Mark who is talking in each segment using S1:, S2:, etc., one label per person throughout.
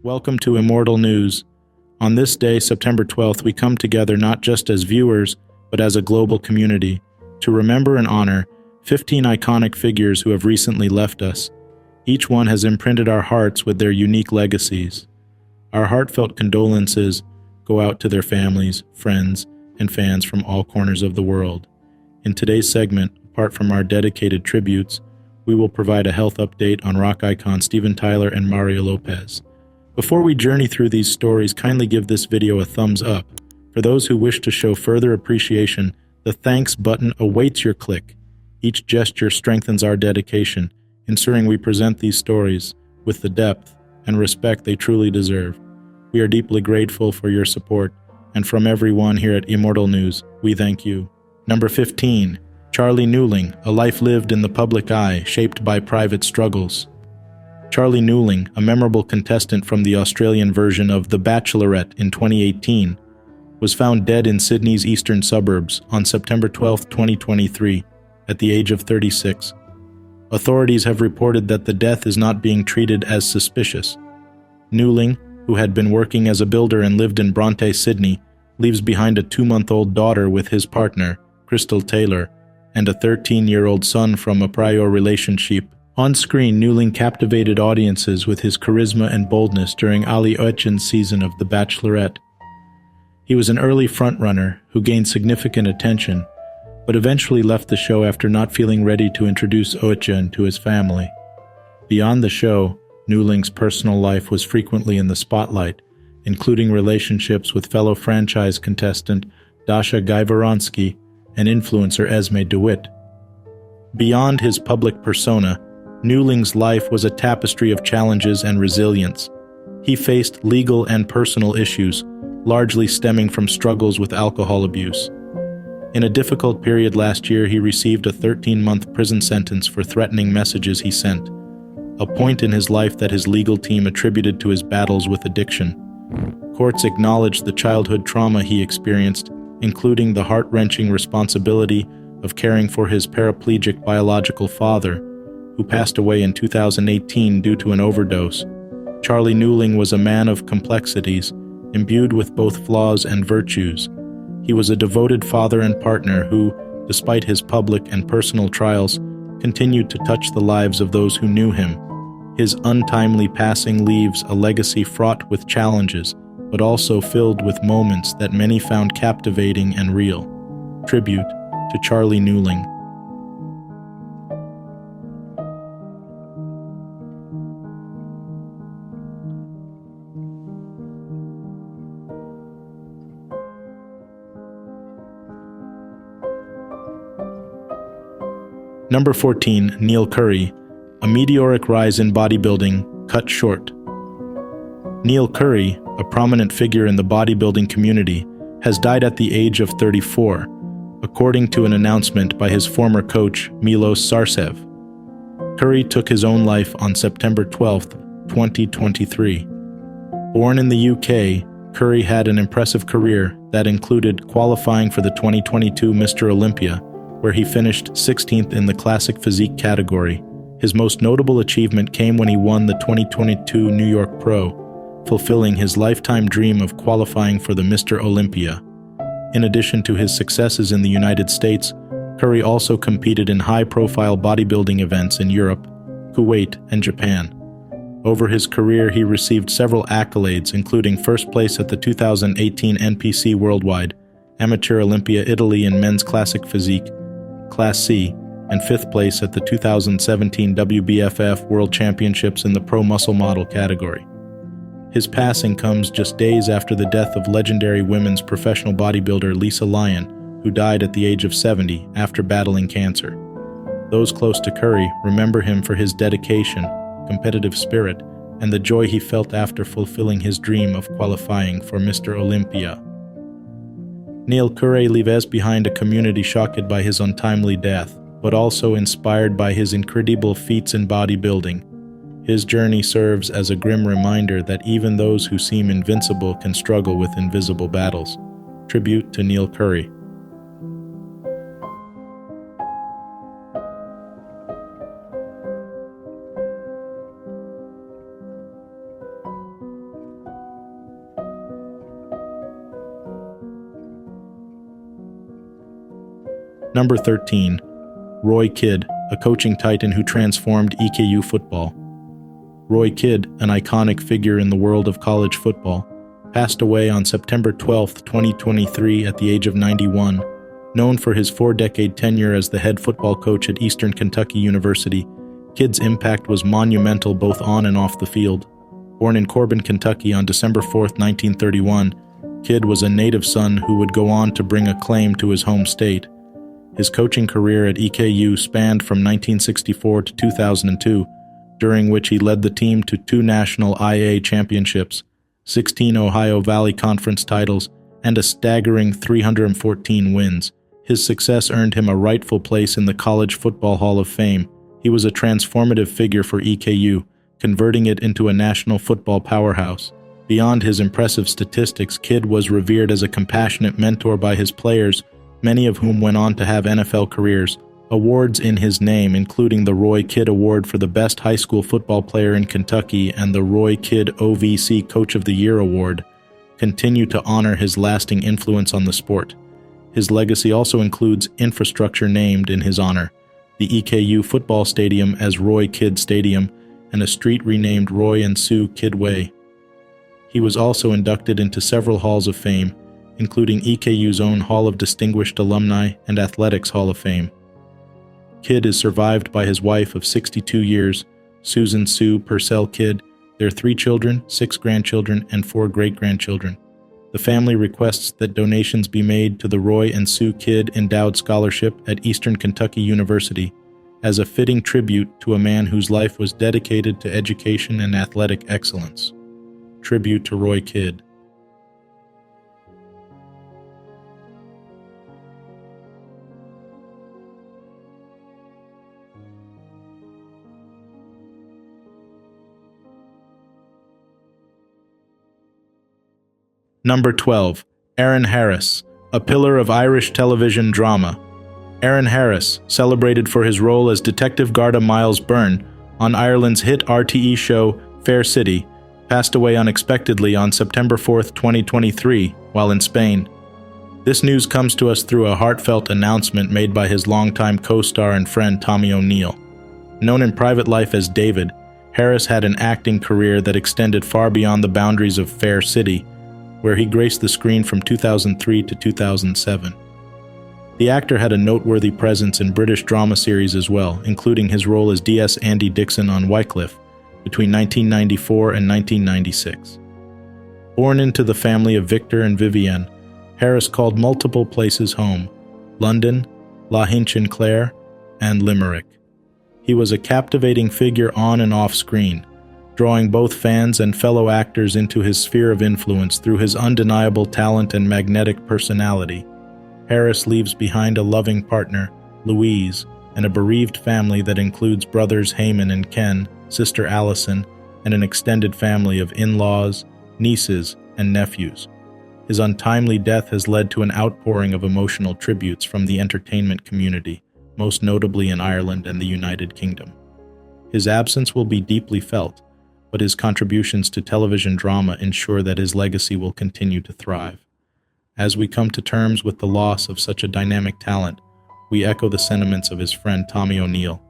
S1: Welcome to Immortal News. On this day, September 12th, we come together not just as viewers, but as a global community, to remember and honor 15 iconic figures who have recently left us. Each one has imprinted our hearts with their unique legacies. Our heartfelt condolences go out to their families, friends, and fans from all corners of the world. In today's segment, apart from our dedicated tributes, we will provide a health update on rock icon Steven Tyler and Mario Lopez. Before we journey through these stories, kindly give this video a thumbs up. For those who wish to show further appreciation, the thanks button awaits your click. Each gesture strengthens our dedication, ensuring we present these stories with the depth and respect they truly deserve. We are deeply grateful for your support, and from everyone here at Immortal News, we thank you. Number 15. Charlie Newling, a life lived in the public eye, shaped by private struggles. Charlie Newling, a memorable contestant from the Australian version of The Bachelorette in 2018, was found dead in Sydney's eastern suburbs on September 12, 2023, at the age of 36. Authorities have reported that the death is not being treated as suspicious. Newling, who had been working as a builder and lived in Bronte, Sydney, leaves behind a 2-month-old daughter with his partner, Crystal Taylor, and a 13-year-old son from a prior relationship. On screen, Newling captivated audiences with his charisma and boldness during Ali Oetjen's season of The Bachelorette. He was an early frontrunner who gained significant attention, but eventually left the show after not feeling ready to introduce Oetjen to his family. Beyond the show, Newling's personal life was frequently in the spotlight, including relationships with fellow franchise contestant Dasha Gajvaronsky and influencer Esme DeWitt. Beyond his public persona, Newling's life was a tapestry of challenges and resilience. He faced legal and personal issues, largely stemming from struggles with alcohol abuse. In a difficult period last year, he received a 13-month prison sentence for threatening messages he sent, a point in his life that his legal team attributed to his battles with addiction. Courts acknowledged the childhood trauma he experienced, including the heart-wrenching responsibility of caring for his paraplegic biological father, who passed away in 2018 due to an overdose. Charlie Newling was a man of complexities, imbued with both flaws and virtues. He was a devoted father and partner who, despite his public and personal trials, continued to touch the lives of those who knew him. His untimely passing leaves a legacy fraught with challenges, but also filled with moments that many found captivating and real. Tribute to Charlie Newling. Number 14. Neil Curry, a meteoric rise in bodybuilding cut short. Neil Curry, a prominent figure in the bodybuilding community, has died at the age of 34, according to an announcement by his former coach, Milos Sarcev. Curry took his own life on September 12, 2023. Born in the UK, Curry had an impressive career that included qualifying for the 2022 Mr. Olympia, where he finished 16th in the classic physique category. His most notable achievement came when he won the 2022 New York Pro, fulfilling his lifetime dream of qualifying for the Mr. Olympia. In addition to his successes in the United States, Curry also competed in high-profile bodybuilding events in Europe, Kuwait, and Japan. Over his career, he received several accolades, including first place at the 2018 NPC Worldwide, Amateur Olympia Italy in men's classic physique, Class C, and 5th place at the 2017 WBFF World Championships in the Pro Muscle Model category. His passing comes just days after the death of legendary women's professional bodybuilder Lisa Lyon, who died at the age of 70 after battling cancer. Those close to Curry remember him for his dedication, competitive spirit, and the joy he felt after fulfilling his dream of qualifying for Mr. Olympia. Neil Curry leaves behind a community shocked by his untimely death, but also inspired by his incredible feats in bodybuilding. His journey serves as a grim reminder that even those who seem invincible can struggle with invisible battles. Tribute to Neil Curry. Number 13. Roy Kidd, a coaching titan who transformed EKU football. Roy Kidd, an iconic figure in the world of college football, passed away on September 12, 2023 at the age of 91. Known for his 4-decade tenure as the head football coach at Eastern Kentucky University, Kidd's impact was monumental both on and off the field. Born in Corbin, Kentucky on December 4, 1931, Kidd was a native son who would go on to bring acclaim to his home state. His coaching career at EKU spanned from 1964 to 2002, during which he led the team to 2 national IA championships, 16 Ohio Valley Conference titles, and a staggering 314 wins. His success earned him a rightful place in the College Football Hall of Fame. He was a transformative figure for EKU, converting it into a national football powerhouse. Beyond his impressive statistics, Kidd was revered as a compassionate mentor by his players, many of whom went on to have NFL careers. Awards in his name, including the Roy Kidd Award for the best high school football player in Kentucky and the Roy Kidd OVC Coach of the Year Award, continue to honor his lasting influence on the sport. His legacy also includes infrastructure named in his honor, the EKU football stadium as Roy Kidd Stadium, and a street renamed Roy and Sue Kidd Way. He was also inducted into several halls of fame, including EKU's own Hall of Distinguished Alumni and Athletics Hall of Fame. Kidd is survived by his wife of 62 years, Susan Sue Purcell Kidd, their 3 children, 6 grandchildren, and 4 great-grandchildren. The family requests that donations be made to the Roy and Sue Kidd Endowed Scholarship at Eastern Kentucky University as a fitting tribute to a man whose life was dedicated to education and athletic excellence. Tribute to Roy Kidd. Number 12. Aaron Harris, a pillar of Irish television drama. Aaron Harris, celebrated for his role as Detective Garda Miles Byrne on Ireland's hit RTE show Fair City, passed away unexpectedly on September 4, 2023, while in Spain. This news comes to us through a heartfelt announcement made by his longtime co-star and friend Tommy O'Neill. Known in private life as David, Harris had an acting career that extended far beyond the boundaries of Fair City, where he graced the screen from 2003 to 2007. The actor had a noteworthy presence in British drama series as well, including his role as DS Andy Dixon on Wycliffe between 1994 and 1996. Born into the family of Victor and Vivienne, Harris called multiple places home: London, La Hinch-en-Clair, and Limerick. He was a captivating figure on and off screen, drawing both fans and fellow actors into his sphere of influence through his undeniable talent and magnetic personality. Harris leaves behind a loving partner, Louise, and a bereaved family that includes brothers Heyman and Ken, sister Allison, and an extended family of in-laws, nieces, and nephews. His untimely death has led to an outpouring of emotional tributes from the entertainment community, most notably in Ireland and the United Kingdom. His absence will be deeply felt, but his contributions to television drama ensure that his legacy will continue to thrive. As we come to terms with the loss of such a dynamic talent, we echo the sentiments of his friend Tommy O'Neill,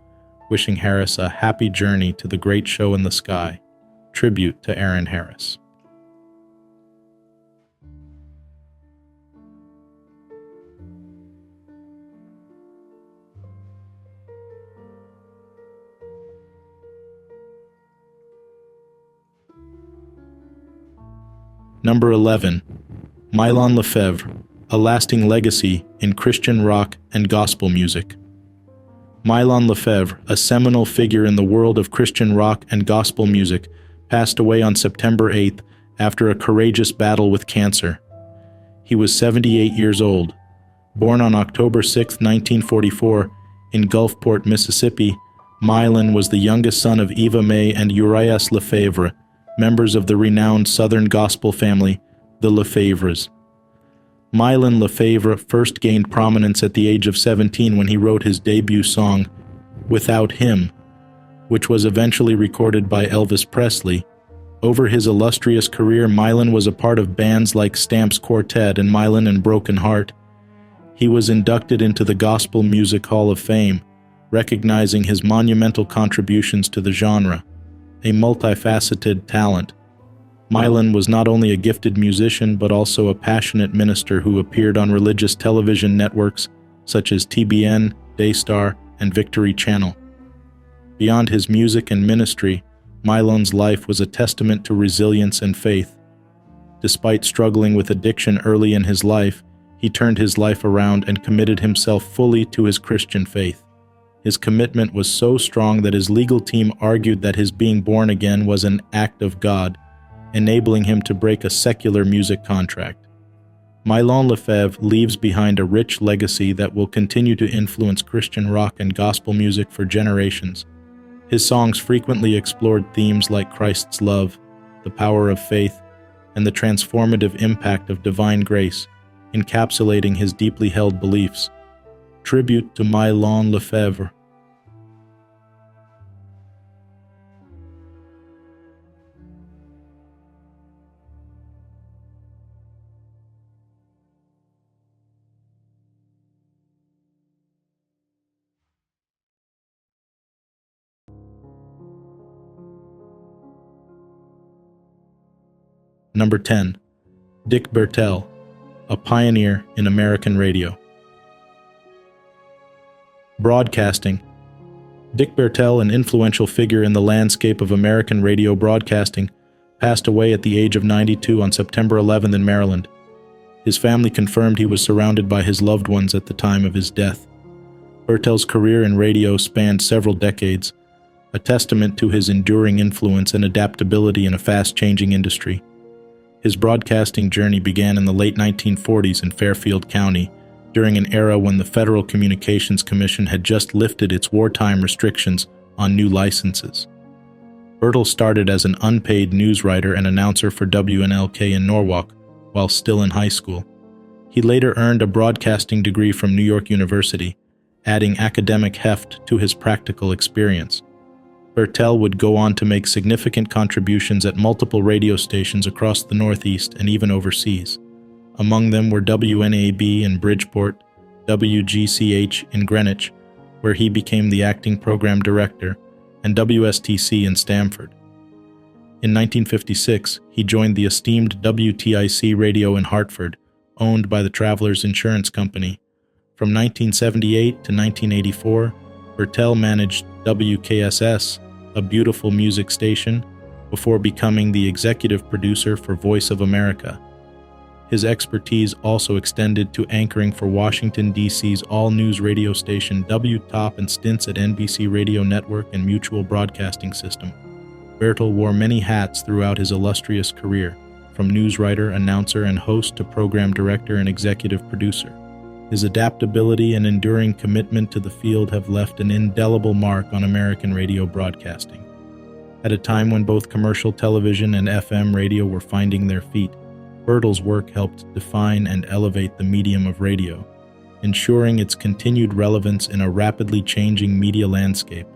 S1: wishing Harris a happy journey to the great show in the sky. Tribute to Aaron Harris. Number 11. Milan LeFevre, a lasting legacy in Christian rock and gospel music. Milan LeFevre, a seminal figure in the world of Christian rock and gospel music, passed away on September 8th after a courageous battle with cancer. He was 78 years old. Born on October 6, 1944, in Gulfport, Mississippi, Milan was the youngest son of Eva May and Urias LeFevre, members of the renowned Southern gospel family, the LeFevres. Milan LeFevre first gained prominence at the age of 17 when he wrote his debut song, Without Him, which was eventually recorded by Elvis Presley. Over his illustrious career, Milan was a part of bands like Stamp's Quartet and Milan and Broken Heart. He was inducted into the Gospel Music Hall of Fame, recognizing his monumental contributions to the genre, a multifaceted talent. Milan was not only a gifted musician but also a passionate minister who appeared on religious television networks such as TBN, Daystar, and Victory Channel. Beyond his music and ministry, Milan's life was a testament to resilience and faith. Despite struggling with addiction early in his life, he turned his life around and committed himself fully to his Christian faith. His commitment was so strong that his legal team argued that his being born again was an act of God, enabling him to break a secular music contract. Milan LeFevre leaves behind a rich legacy that will continue to influence Christian rock and gospel music for generations. His songs frequently explored themes like Christ's love, the power of faith, and the transformative impact of divine grace, encapsulating his deeply held beliefs. Tribute to Milan LeFevre. Number 10. Dick Bertel, a pioneer in American radio. Broadcasting. Dick Bertel, an influential figure in the landscape of American radio broadcasting, passed away at the age of 92 on September 11 in Maryland. His family confirmed he was surrounded by his loved ones at the time of his death. Bertel's career in radio spanned several decades, a testament to his enduring influence and adaptability in a fast-changing industry. His broadcasting journey began in the late 1940s in Fairfield County, during an era when the Federal Communications Commission had just lifted its wartime restrictions on new licenses. Bertel started as an unpaid news writer and announcer for WNLK in Norwalk while still in high school. He later earned a broadcasting degree from New York University, adding academic heft to his practical experience. Bertel would go on to make significant contributions at multiple radio stations across the Northeast and even overseas. Among them were WNAB in Bridgeport, WGCH in Greenwich, where he became the acting program director, and WSTC in Stamford. In 1956, he joined the esteemed WTIC radio in Hartford, owned by the Travelers Insurance Company. From 1978 to 1984, Bertel managed WKSS, a beautiful music station, before becoming the executive producer for Voice of America. His expertise also extended to anchoring for Washington, D.C.'s all-news radio station WTOP and stints at NBC Radio Network and Mutual Broadcasting System. Bertel wore many hats throughout his illustrious career, from news writer, announcer, and host to program director and executive producer. His adaptability and enduring commitment to the field have left an indelible mark on American radio broadcasting. At a time when both commercial television and FM radio were finding their feet, Bertel's work helped define and elevate the medium of radio, ensuring its continued relevance in a rapidly changing media landscape.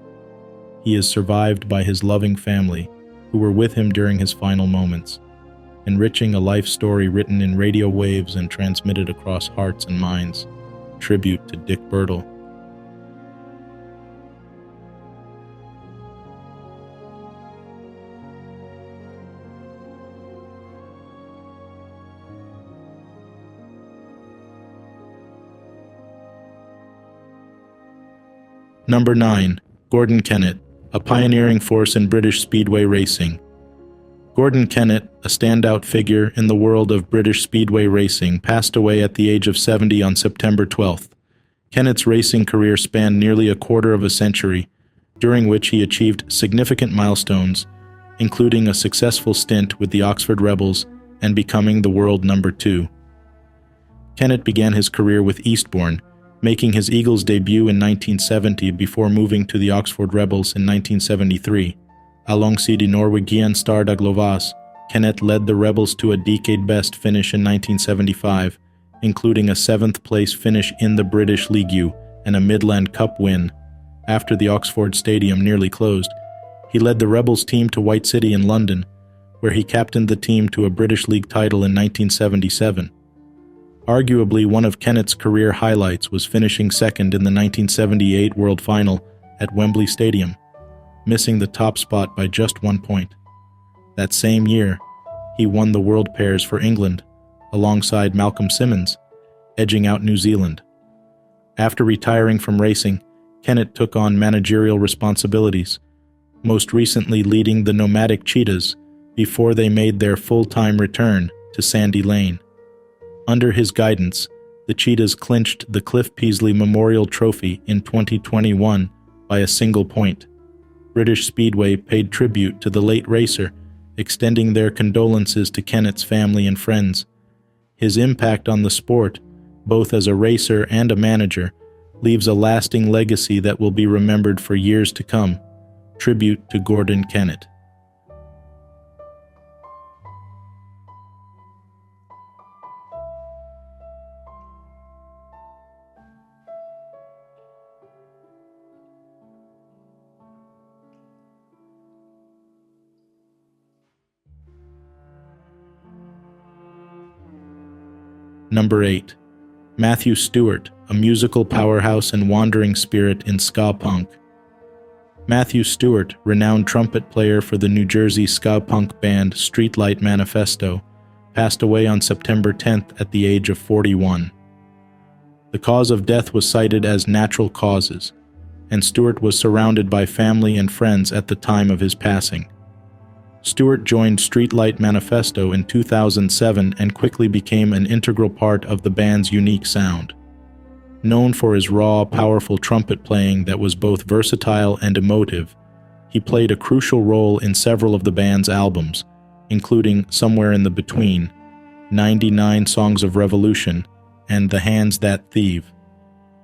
S1: He is survived by his loving family, who were with him during his final moments, enriching a life story written in radio waves and transmitted across hearts and minds. Tribute to Dick Bertel. Number 9. Gordon Kennett, a pioneering force in British speedway racing. Gordon Kennett, a standout figure in the world of British speedway racing, passed away at the age of 70 on September 12th. Kennett's racing career spanned nearly a quarter of a century, during which he achieved significant milestones, including a successful stint with the Oxford Rebels and becoming the world number 2. Kennett began his career with Eastbourne, making his Eagles debut in 1970 before moving to the Oxford Rebels in 1973. Alongside Norwegian Star Daglovas, Kennett led the Rebels to a decade-best finish in 1975, including a 7th-place finish in the British League and a Midland Cup win. After the Oxford Stadium nearly closed, he led the Rebels team to White City in London, where he captained the team to a British League title in 1977. Arguably, one of Kennett's career highlights was finishing second in the 1978 World Final at Wembley Stadium, missing the top spot by just 1 point. That same year, he won the World Pairs for England, alongside Malcolm Simmons, edging out New Zealand. After retiring from racing, Kennett took on managerial responsibilities, most recently leading the nomadic cheetahs before they made their full-time return to Sandy Lane. Under his guidance, the cheetahs clinched the Cliff Peasley Memorial Trophy in 2021 by a single point. British Speedway paid tribute to the late racer, extending their condolences to Kennett's family and friends. His impact on the sport, both as a racer and a manager, leaves a lasting legacy that will be remembered for years to come. Tribute to Gordon Kennett. Number 8. Matthew Stewart, a musical powerhouse and wandering spirit in ska punk. Matthew Stewart, renowned trumpet player for the New Jersey ska punk band Streetlight Manifesto, passed away on September 10th at the age of 41. The cause of death was cited as natural causes, and Stewart was surrounded by family and friends at the time of his passing. Stewart joined Streetlight Manifesto in 2007 and quickly became an integral part of the band's unique sound. Known for his raw, powerful trumpet playing that was both versatile and emotive, he played a crucial role in several of the band's albums, including Somewhere in the Between, 99 Songs of Revolution, and The Hands That Thieve.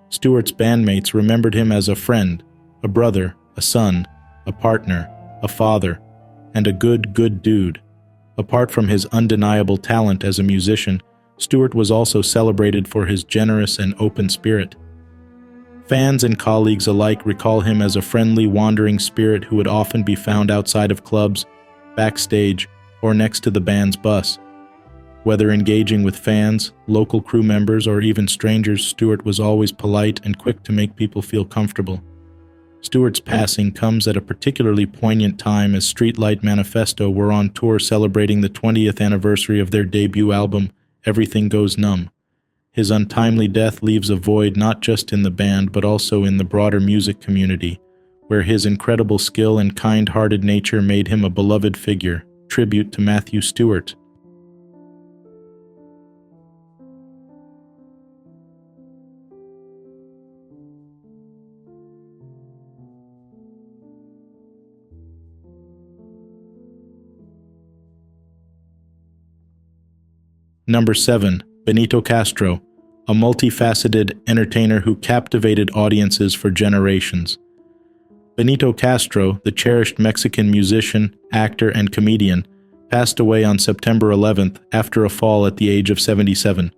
S1: Stewart's bandmates remembered him as a friend, a brother, a son, a partner, a father, and a good dude. Apart from his undeniable talent as a musician, Stewart was also celebrated for his generous and open spirit. Fans and colleagues alike recall him as a friendly, wandering spirit who would often be found outside of clubs, backstage, or next to the band's bus. Whether engaging with fans, local crew members, or even strangers, Stewart was always polite and quick to make people feel comfortable. Stewart's passing comes at a particularly poignant time as Streetlight Manifesto were on tour celebrating the 20th anniversary of their debut album, Everything Goes Numb. His untimely death leaves a void not just in the band but also in the broader music community, where his incredible skill and kind-hearted nature made him a beloved figure. Tribute to Matthew Stewart. Number 7. Benito Castro, a multifaceted entertainer who captivated audiences for generations. Benito Castro, the cherished Mexican musician, actor, and comedian, passed away on September 11th after a fall at the age of 77.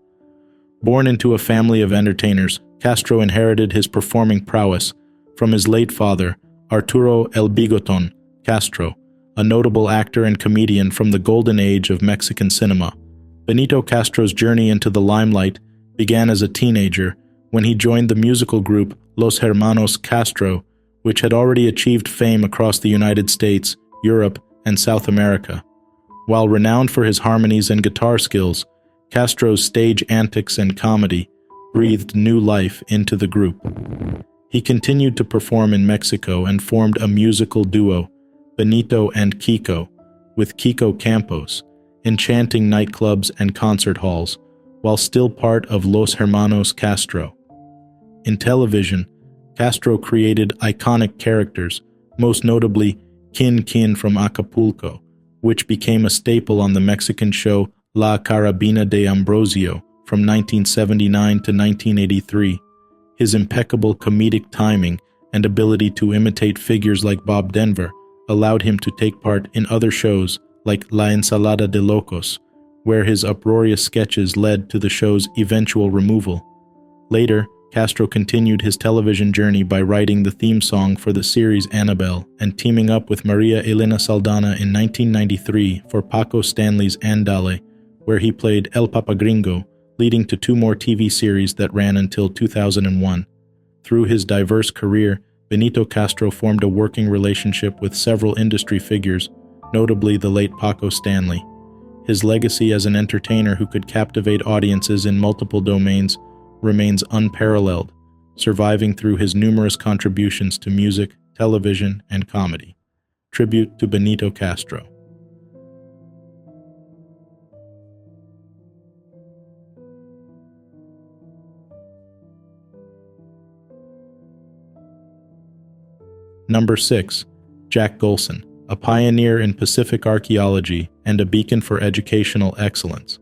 S1: Born into a family of entertainers, Castro inherited his performing prowess from his late father, Arturo El Bigoton Castro, a notable actor and comedian from the golden age of Mexican cinema. Benito Castro's journey into the limelight began as a teenager when he joined the musical group Los Hermanos Castro, which had already achieved fame across the United States, Europe, and South America. While renowned for his harmonies and guitar skills, Castro's stage antics and comedy breathed new life into the group. He continued to perform in Mexico and formed a musical duo, Benito and Kiko, with Kiko Campos, enchanting nightclubs and concert halls, while still part of Los Hermanos Castro. In television, Castro created iconic characters, most notably Kin Kin from Acapulco, which became a staple on the Mexican show La Carabina de Ambrosio from 1979 to 1983. His impeccable comedic timing and ability to imitate figures like Bob Denver allowed him to take part in other shows like La Ensalada de Locos, where his uproarious sketches led to the show's eventual removal. Later, Castro continued his television journey by writing the theme song for the series Annabelle and teaming up with Maria Elena Saldana in 1993 for Paco Stanley's Andale, where he played El Papagringo, leading to 2 more TV series that ran until 2001. Through his diverse career, Benito Castro formed a working relationship with several industry figures, notably the late Paco Stanley. His legacy as an entertainer who could captivate audiences in multiple domains remains unparalleled, surviving through his numerous contributions to music, television, and comedy. Tribute to Benito Castro. Number 6. Jack Golson, a pioneer in Pacific archaeology and a beacon for educational excellence.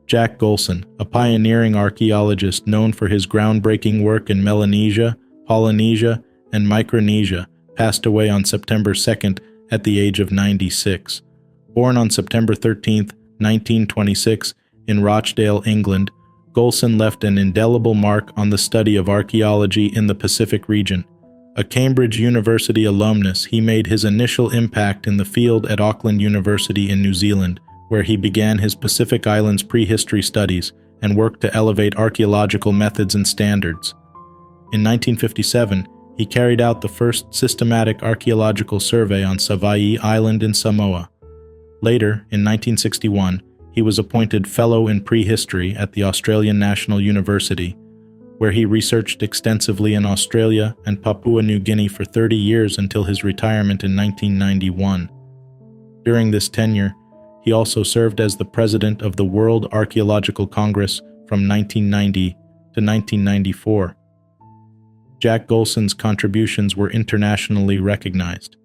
S1: Jack Golson, a pioneering archaeologist known for his groundbreaking work in Melanesia, Polynesia, and Micronesia, passed away on September 2nd at the age of 96. Born on September 13, 1926, in Rochdale, England, Golson left an indelible mark on the study of archaeology in the Pacific region. A Cambridge University alumnus, he made his initial impact in the field at Auckland University in New Zealand, where he began his Pacific Islands prehistory studies and worked to elevate archaeological methods and standards. In 1957, he carried out the first systematic archaeological survey on Savaii Island in Samoa. Later, in 1961, he was appointed Fellow in Prehistory at the Australian National University, where he researched extensively in Australia and Papua New Guinea for 30 years until his retirement in 1991. During this tenure, he also served as the president of the World Archaeological Congress from 1990 to 1994. Jack Golson's contributions were internationally recognized.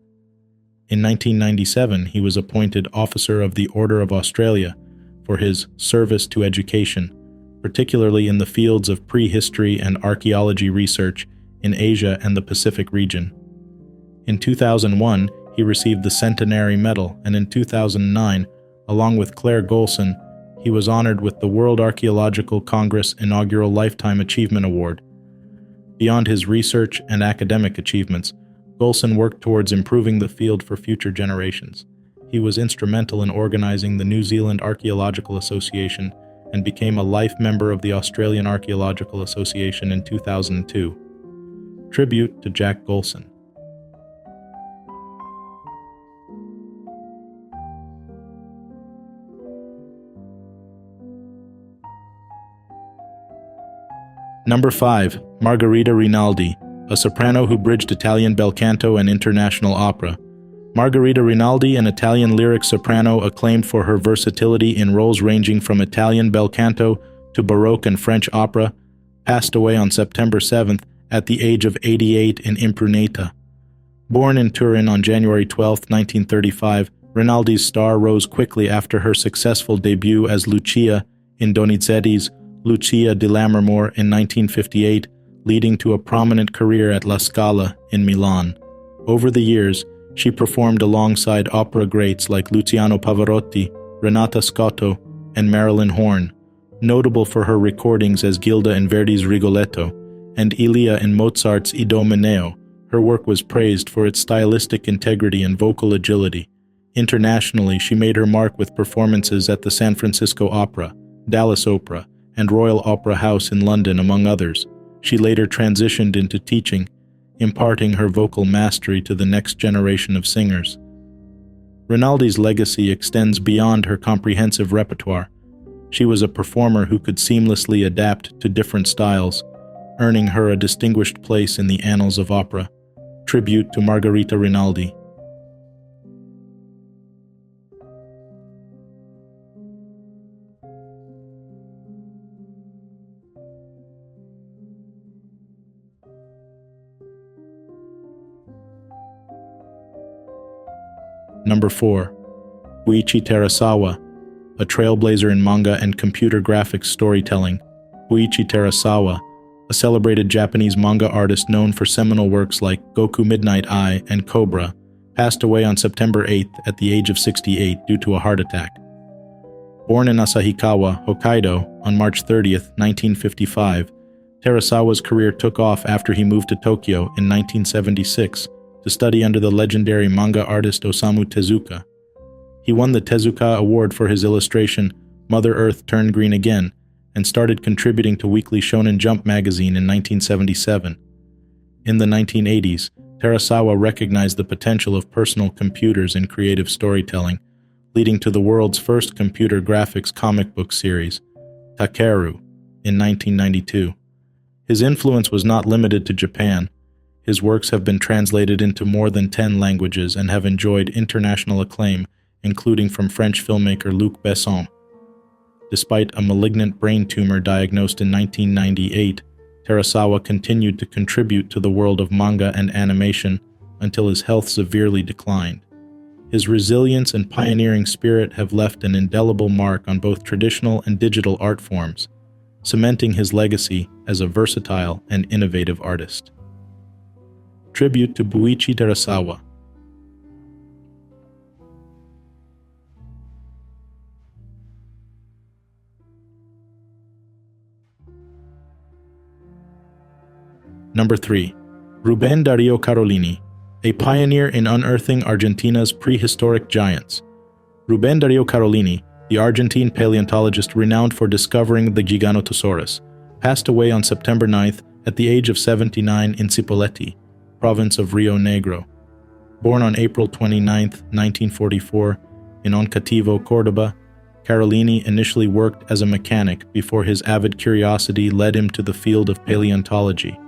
S1: In 1997, he was appointed Officer of the Order of Australia for his service to education, particularly in the fields of prehistory and archaeology research in Asia and the Pacific region. In 2001, he received the Centenary Medal, and in 2009, along with Claire Golson, he was honored with the World Archaeological Congress Inaugural Lifetime Achievement Award. Beyond his research and academic achievements, Golson worked towards improving the field for future generations. He was instrumental in organizing the New Zealand Archaeological Association and became a life member of the Australian Archaeological Association in 2002. Tribute to Jack Golson. Number 5. Margarita Rinaldi, a soprano who bridged Italian bel canto and international opera. Margarita Rinaldi, an Italian lyric soprano acclaimed for her versatility in roles ranging from Italian bel canto to Baroque and French opera, passed away on September 7th at the age of 88 in Impruneta. Born in Turin on January 12, 1935, Rinaldi's star rose quickly after her successful debut as Lucia in Donizetti's Lucia di Lammermoor in 1958, leading to a prominent career at La Scala in Milan. Over the years, she performed alongside opera greats like Luciano Pavarotti, Renata Scotto, and Marilyn Horne, notable for her recordings as Gilda in Verdi's Rigoletto and Elia in Mozart's Idomeneo. Her work was praised for its stylistic integrity and vocal agility. Internationally, she made her mark with performances at the San Francisco Opera, Dallas Opera, and Royal Opera House in London, among others. She later transitioned into teaching, imparting her vocal mastery to the next generation of singers. Rinaldi's legacy extends beyond her comprehensive repertoire. She was a performer who could seamlessly adapt to different styles, earning her a distinguished place in the annals of opera. Tribute to Margarita Rinaldi. Number 4. Ichi Tarasawa, a trailblazer in manga and computer graphics storytelling. Ichi Tarasawa, a celebrated Japanese manga artist known for seminal works like Goku Midnight Eye and Cobra, passed away on September 8th at the age of 68 due to a heart attack. Born in Asahikawa, Hokkaido, on March 30th, 1955, Tarasawa's career took off after he moved to Tokyo in 1976 to study under the legendary manga artist Osamu Tezuka. He won the Tezuka Award for his illustration Mother Earth Turned Green Again and started contributing to Weekly Shonen Jump magazine in 1977. In the 1980s, Tarasawa recognized the potential of personal computers in creative storytelling, leading to the world's first computer graphics comic book series, Takeru, in 1992. His influence was not limited to Japan. His works have been translated into more than 10 languages and have enjoyed international acclaim, including from French filmmaker Luc Besson. Despite a malignant brain tumor diagnosed in 1998, Tarasawa continued to contribute to the world of manga and animation until his health severely declined. His resilience and pioneering spirit have left an indelible mark on both traditional and digital art forms, cementing his legacy as a versatile and innovative artist. Tribute to Buichi Tarasawa. Number 3. Ruben Dario Carolini, a pioneer in unearthing Argentina's prehistoric giants. Ruben Dario Carolini, the Argentine paleontologist renowned for discovering the Giganotosaurus, passed away on September 9th at the age of 79 in Cipolletti, province of Rio Negro. Born on April 29, 1944, in Oncativo, Córdoba, Carolini initially worked as a mechanic before his avid curiosity led him to the field of paleontology.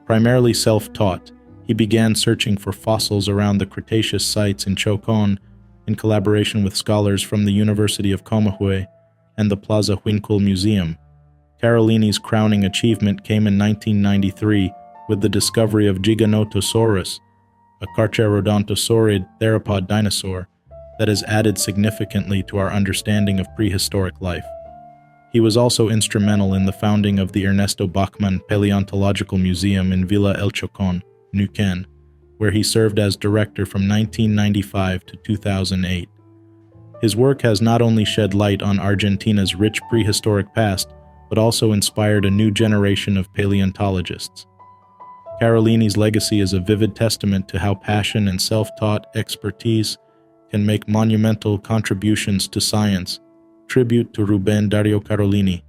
S1: Primarily self-taught, he began searching for fossils around the Cretaceous sites in Chocón in collaboration with scholars from the University of Comahue and the Plaza Huincul Museum. Carolini's crowning achievement came in 1993 with the discovery of Giganotosaurus, a Carcharodontosaurid theropod dinosaur that has added significantly to our understanding of prehistoric life. He was also instrumental in the founding of the Ernesto Bachmann Paleontological Museum in Villa El Chocón, Neuquén, where he served as director from 1995 to 2008. His work has not only shed light on Argentina's rich prehistoric past, but also inspired a new generation of paleontologists. Carolini's legacy is a vivid testament to how passion and self-taught expertise can make monumental contributions to science. Tribute to Ruben Dario Carolini.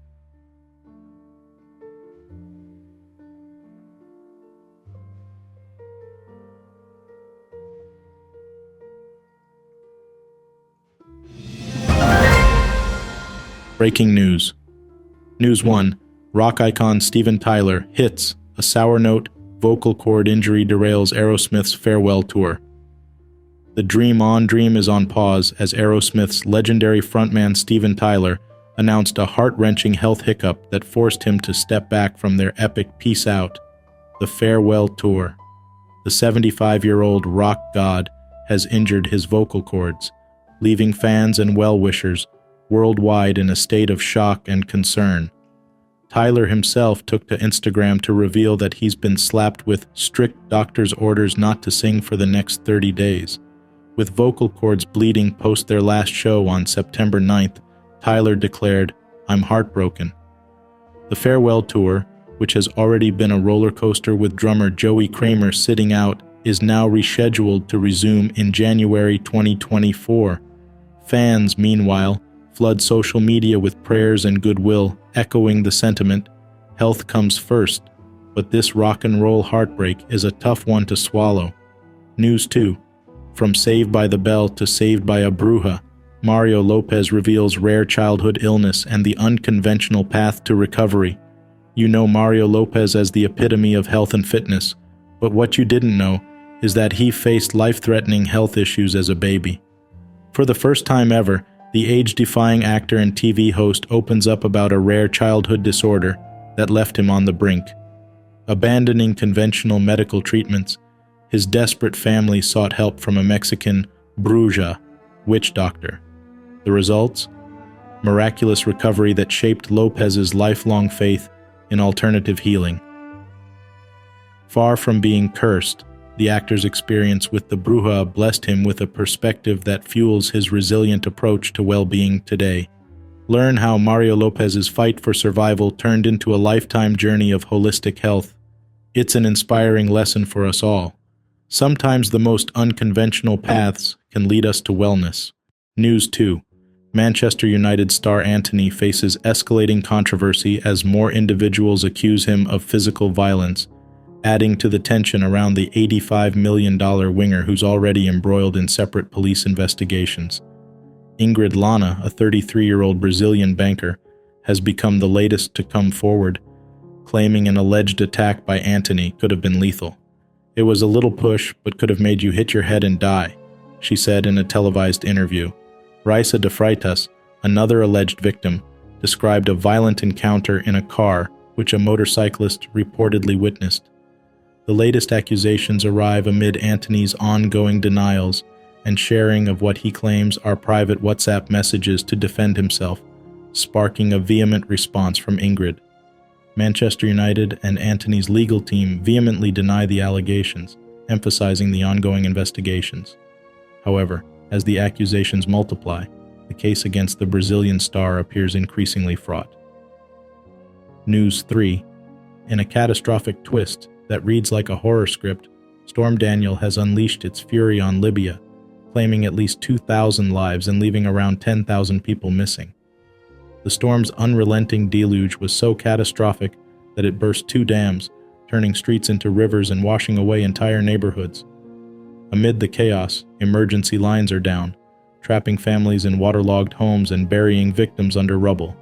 S1: Breaking news. News 1. Rock icon Steven Tyler hits. A sour note, vocal cord injury derails Aerosmith's farewell tour. The Dream On Dream is on pause as Aerosmith's legendary frontman Steven Tyler announced a heart-wrenching health hiccup that forced him to step back from their epic Peace Out, the farewell tour. The 75-year-old rock god has injured his vocal cords, leaving fans and well-wishers worldwide in a state of shock and concern. Tyler himself took to Instagram to reveal that he's been slapped with strict doctor's orders not to sing for the next 30 days. With vocal cords bleeding post their last show on September 9th, Tyler declared, "I'm heartbroken." The farewell tour, which has already been a roller coaster with drummer Joey Kramer sitting out, is now rescheduled to resume in January 2024. Fans, meanwhile, flood social media with prayers and goodwill, echoing the sentiment, "Health comes first," but this rock and roll heartbreak is a tough one to swallow. News 2. From Saved by the Bell to Saved by a Bruja, Mario Lopez reveals rare childhood illness and the unconventional path to recovery. You know Mario Lopez as the epitome of health and fitness, but what you didn't know is that he faced life-threatening health issues as a baby. For the first time ever, the age-defying actor and TV host opens up about a rare childhood disorder that left him on the brink. Abandoning conventional medical treatments, his desperate family sought help from a Mexican bruja, witch doctor. The results? Miraculous recovery that shaped Lopez's lifelong faith in alternative healing. Far from being cursed, the actor's experience with the bruja blessed him with a perspective that fuels his resilient approach to well-being today. Learn how Mario Lopez's fight for survival turned into a lifetime journey of holistic health. It's an inspiring lesson for us all. Sometimes the most unconventional paths can lead us to wellness. News 2. Manchester United star Antony faces escalating controversy as more individuals accuse him of physical violence, adding to the tension around the $85 million winger who's already embroiled in separate police investigations. Ingrid Lana, a 33-year-old Brazilian banker, has become the latest to come forward, claiming an alleged attack by Antony could have been lethal. "It was a little push, but could have made you hit your head and die," she said in a televised interview. Raisa de Freitas, another alleged victim, described a violent encounter in a car which a motorcyclist reportedly witnessed. The latest accusations arrive amid Antony's ongoing denials and sharing of what he claims are private WhatsApp messages to defend himself, sparking a vehement response from Ingrid. Manchester United and Antony's legal team vehemently deny the allegations, emphasizing the ongoing investigations. However, as the accusations multiply, the case against the Brazilian star appears increasingly fraught. News 3. In a catastrophic twist that reads like a horror script, Storm Daniel has unleashed its fury on Libya, claiming at least 2,000 lives and leaving around 10,000 people missing. The storm's unrelenting deluge was so catastrophic that it burst 2 dams, turning streets into rivers and washing away entire neighborhoods. Amid the chaos, emergency lines are down, trapping families in waterlogged homes and burying victims under rubble.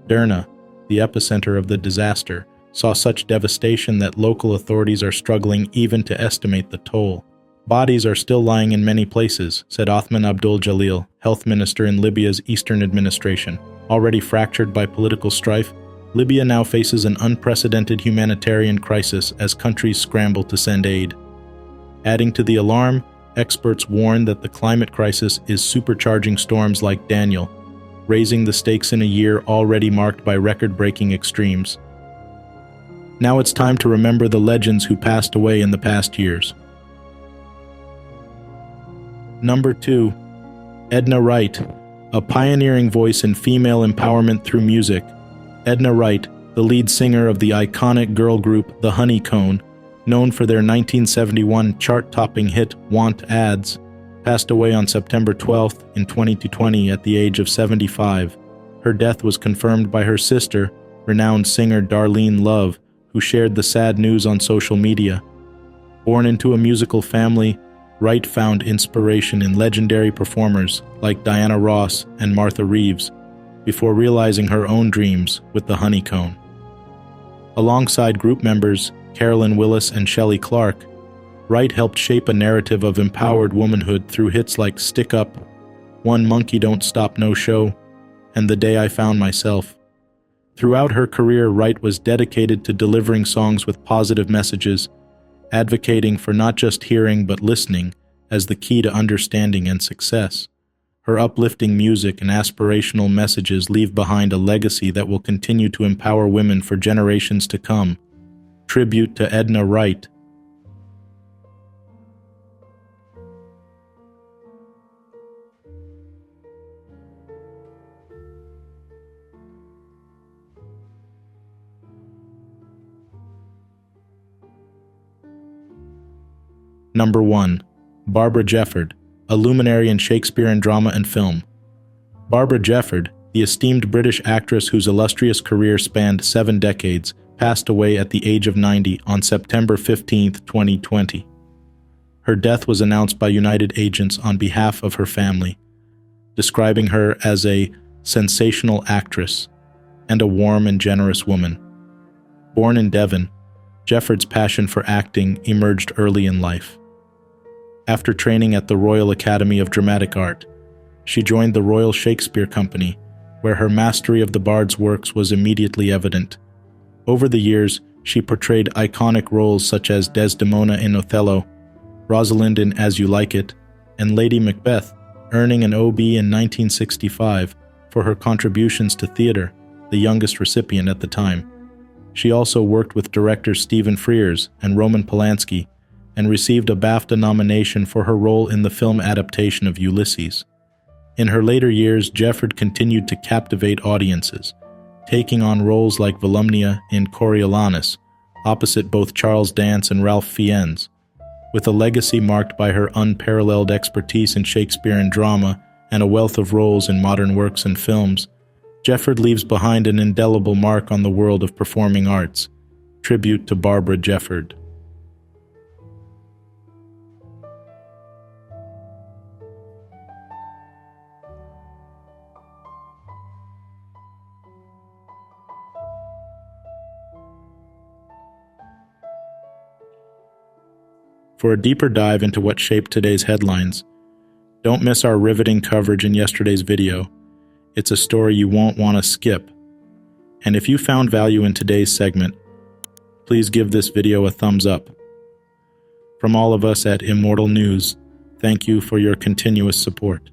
S1: Derna, the epicenter of the disaster, saw such devastation that local authorities are struggling even to estimate the toll. "Bodies are still lying in many places," said Othman Abdul Jalil, health minister in Libya's eastern administration. Already fractured by political strife, Libya now faces an unprecedented humanitarian crisis as countries scramble to send aid. Adding to the alarm, experts warn that the climate crisis is supercharging storms like Daniel, raising the stakes in a year already marked by record-breaking extremes. Now it's time to remember the legends who passed away in the past years. Number 2. Edna Wright, a pioneering voice in female empowerment through music. Edna Wright, the lead singer of the iconic girl group The Honeycomb, known for their 1971 chart-topping hit Want Ads, passed away on September 12th in 2020 at the age of 75. Her death was confirmed by her sister, renowned singer Darlene Love, who shared the sad news on social media. Born into a musical family, Wright found inspiration in legendary performers like Diana Ross and Martha Reeves, before realizing her own dreams with The Honeycomb. Alongside group members Carolyn Willis and Shelley Clark, Wright helped shape a narrative of empowered womanhood through hits like Stick Up, One Monkey Don't Stop No Show, and The Day I Found Myself. Throughout her career, Wright was dedicated to delivering songs with positive messages, advocating for not just hearing but listening as the key to understanding and success. Her uplifting music and aspirational messages leave behind a legacy that will continue to empower women for generations to come. Tribute to Edna Wright. Number 1. Barbara Jefford, a luminary in Shakespeare and drama and film. Barbara Jefford, the esteemed British actress whose illustrious career spanned 7 decades, passed away at the age of 90 on September 15, 2020. Her death was announced by United agents on behalf of her family, describing her as a sensational actress and a warm and generous woman. Born in Devon, Jefford's passion for acting emerged early in life. After training at the Royal Academy of Dramatic Art, she joined the Royal Shakespeare Company, where her mastery of the bard's works was immediately evident. Over the years, she portrayed iconic roles such as Desdemona in Othello, Rosalind in As You Like It, and Lady Macbeth, earning an OB in 1965 for her contributions to theater, the youngest recipient at the time. She also worked with directors Stephen Frears and Roman Polanski, and received a BAFTA nomination for her role in the film adaptation of Ulysses. In her later years, Jefford continued to captivate audiences, taking on roles like Volumnia in Coriolanus, opposite both Charles Dance and Ralph Fiennes. With a legacy marked by her unparalleled expertise in Shakespeare and drama, and a wealth of roles in modern works and films, Jefford leaves behind an indelible mark on the world of performing arts. Tribute to Barbara Jefford. For a deeper dive into what shaped today's headlines, don't miss our riveting coverage in yesterday's video. It's a story you won't want to skip. And if you found value in today's segment, please give this video a thumbs up. From all of us at Immortal News, thank you for your continuous support.